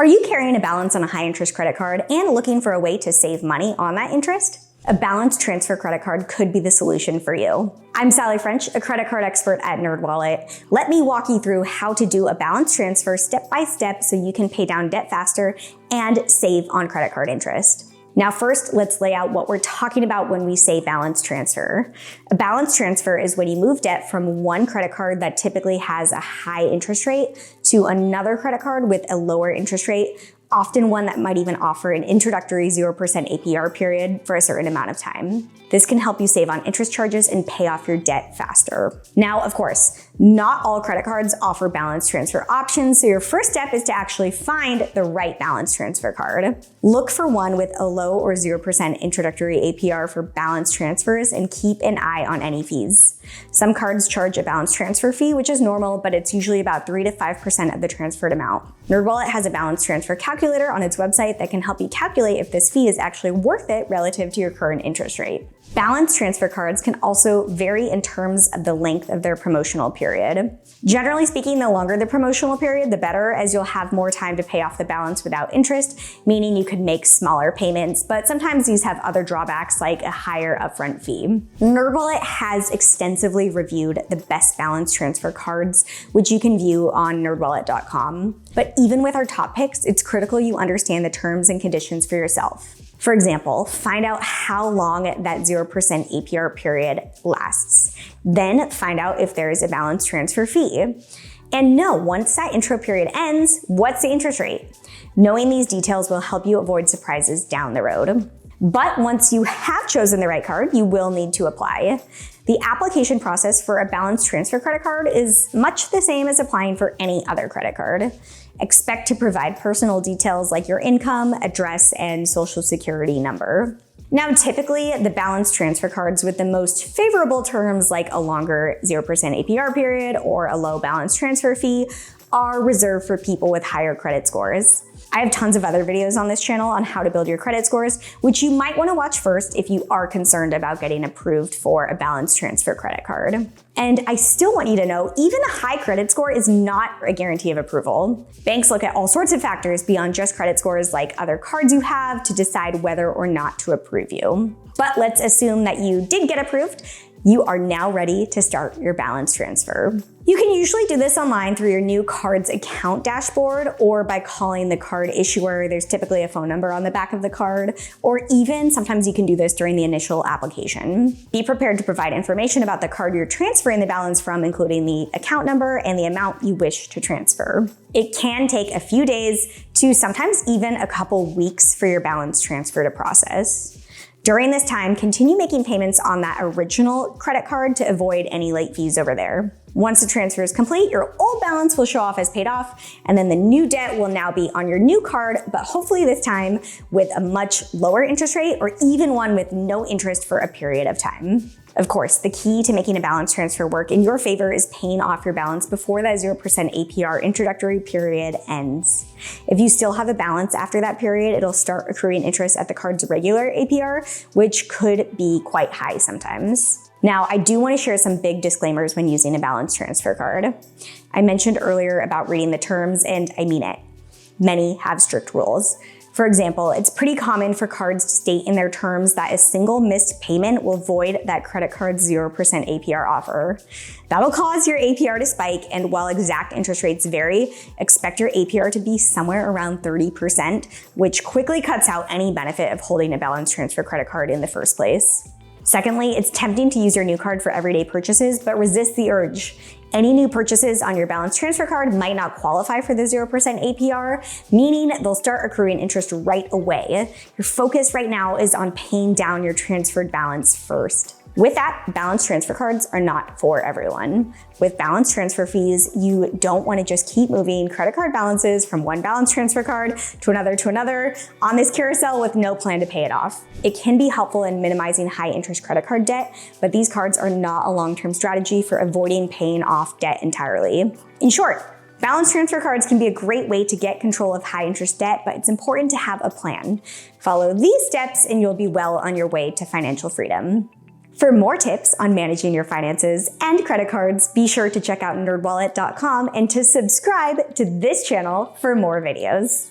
Are you carrying a balance on a high interest credit card and looking for a way to save money on that interest? A balance transfer credit card could be the solution for you. I'm Sally French, a credit card expert at NerdWallet. Let me walk you through how to do a balance transfer step by step so you can pay down debt faster and save on credit card interest. Now first, let's lay out what we're talking about when we say balance transfer. A balance transfer is when you move debt from one credit card that typically has a high interest rate to another credit card with a lower interest rate, often one that might even offer an introductory 0% APR period for a certain amount of time. This can help you save on interest charges and pay off your debt faster. Now, of course, not all credit cards offer balance transfer options, so your first step is to actually find the right balance transfer card. Look for one with a low or 0% introductory APR for balance transfers and keep an eye on any fees. Some cards charge a balance transfer fee, which is normal, but it's usually about 3 to 5% of the transferred amount. NerdWallet has a balance transfer calculator on its website that can help you calculate if this fee is actually worth it relative to your current interest rate. Balance transfer cards can also vary in terms of the length of their promotional period. Generally speaking, the longer the promotional period, the better, as you'll have more time to pay off the balance without interest, meaning you could make smaller payments, but sometimes these have other drawbacks like a higher upfront fee. NerdWallet has extensively reviewed the best balance transfer cards, which you can view on nerdwallet.com. But even with our top picks, it's critical you understand the terms and conditions for yourself. For example, find out how long that 0% APR period lasts. Then find out if there is a balance transfer fee. And know, once that intro period ends, what's the interest rate? Knowing these details will help you avoid surprises down the road. But once you have chosen the right card, you will need to apply. The application process for a balance transfer credit card is much the same as applying for any other credit card. Expect to provide personal details like your income, address, and social security number. Now, typically, the balance transfer cards with the most favorable terms like a longer 0% APR period or a low balance transfer fee are reserved for people with higher credit scores. I have tons of other videos on this channel on how to build your credit scores, which you might want to watch first if you are concerned about getting approved for a balance transfer credit card. And I still want you to know, even a high credit score is not a guarantee of approval. Banks look at all sorts of factors beyond just credit scores, like other cards you have, to decide whether or not to approve you. But let's assume that you did get approved. You are now ready to start your balance transfer. You can usually do this online through your new card's account dashboard or by calling the card issuer. There's typically a phone number on the back of the card, or even sometimes you can do this during the initial application. Be prepared to provide information about the card you're transferring the balance from, including the account number and the amount you wish to transfer. It can take a few days to sometimes even a couple weeks for your balance transfer to process. During this time, continue making payments on that original credit card to avoid any late fees over there. Once the transfer is complete, your old balance will show off as paid off, and then the new debt will now be on your new card, but hopefully this time with a much lower interest rate or even one with no interest for a period of time. Of course, the key to making a balance transfer work in your favor is paying off your balance before that 0% APR introductory period ends. If you still have a balance after that period, it'll start accruing interest at the card's regular APR, which could be quite high sometimes. Now, I do want to share some big disclaimers when using a balance transfer card. I mentioned earlier about reading the terms, and I mean it. Many have strict rules. For example, it's pretty common for cards to state in their terms that a single missed payment will void that credit card's 0% APR offer. That'll cause your APR to spike, and while exact interest rates vary, expect your APR to be somewhere around 30%, which quickly cuts out any benefit of holding a balance transfer credit card in the first place. Secondly, it's tempting to use your new card for everyday purchases, but resist the urge. Any new purchases on your balance transfer card might not qualify for the 0% APR, meaning they'll start accruing interest right away. Your focus right now is on paying down your transferred balance first. With that, balance transfer cards are not for everyone. With balance transfer fees, you don't want to just keep moving credit card balances from one balance transfer card to another on this carousel with no plan to pay it off. It can be helpful in minimizing high interest credit card debt, but these cards are not a long-term strategy for avoiding paying off debt entirely. In short, balance transfer cards can be a great way to get control of high interest debt, but it's important to have a plan. Follow these steps and you'll be well on your way to financial freedom. For more tips on managing your finances and credit cards, be sure to check out nerdwallet.com and to subscribe to this channel for more videos.